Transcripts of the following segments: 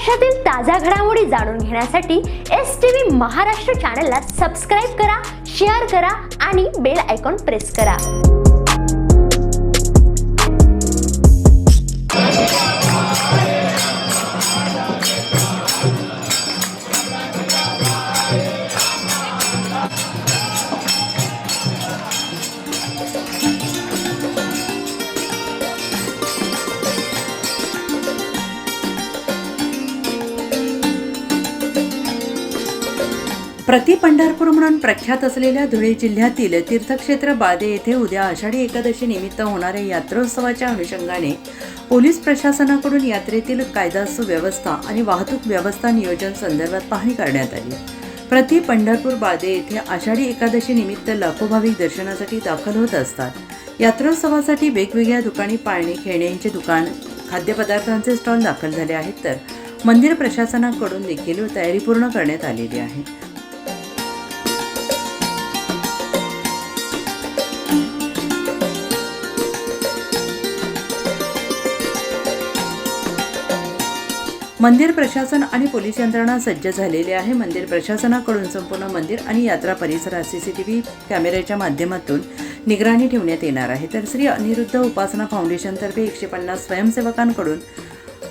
महाराष्ट्रातील ताज्या घडामोडी जाणून घेण्यासाठी STV महाराष्ट्र चॅनलला सबस्क्राइब करा, शेअर करा आणि बेल आयकॉन प्रेस करा। प्रति पंढरपूर म्हणून प्रख्यात असलेल्या धुळे जिल्ह्यातील तीर्थक्षेत्र बादे येथे उद्या आषाढी एकादशी निमित्त होणाऱ्या यात्रोत्सवाच्या अनुषंगाने पोलीस प्रशासनाकडून यात्रेतील कायदा सुव्यवस्था आणि वाहतूक व्यवस्था नियोजन संदर्भात पाहणी करण्यात आली। प्रति पंढरपूर बादे येथे आषाढी एकादशी निमित्त लाखो भाविक दर्शनासाठी दाखल होत असतात। यात्रोत्सवासाठी वेगवेगळ्या दुकानी पाळणे खेळण्यांचे दुकान, खाद्यपदार्थांचे स्टॉल दाखल झाले आहेत, तर मंदिर प्रशासनाकडून देखील तयारी पूर्ण करण्यात आलेली आहे। मंदिर प्रशासन आणि पोलीस यंत्रणा सज्ज झालेली आहे। मंदिर प्रशासनाकडून संपूर्ण मंदिर आणि यात्रा परिसरात CCTV कॅमेऱ्याच्या माध्यमातून निगराणी ठेवण्यात येणार आहे। तर श्री अनिरुद्ध उपासना फाउंडेशनतर्फे 150 स्वयंसेवकांकडून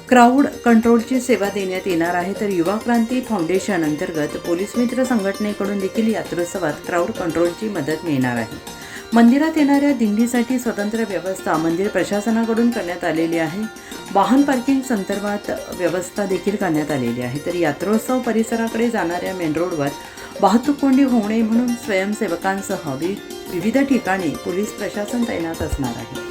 क्राऊड कंट्रोलची सेवा देण्यात येणार आहे। तर युवा क्रांती फाउंडेशन अंतर्गत पोलीस मित्र संघटनेकडून देखील यात्रोत्सवात क्राऊड कंट्रोलची मदत मिळणार आहे। मंदिरात येणाऱ्या दिंडीसाठी स्वतंत्र व्यवस्था मंदिर प्रशासनाकडून करण्यात आलेली आहे। वाहन पार्किंग संदर्भात व्यवस्था देखील करण्यात आलेली आहे। तर यात्रोत्सव परिसराकडे जाणाऱ्या मेन रोडवर वाहतूक कोंडी होऊ नये म्हणून स्वयंसेवकांसह विविध ठिकाणी पोलीस प्रशासन तैनात असणार आहे।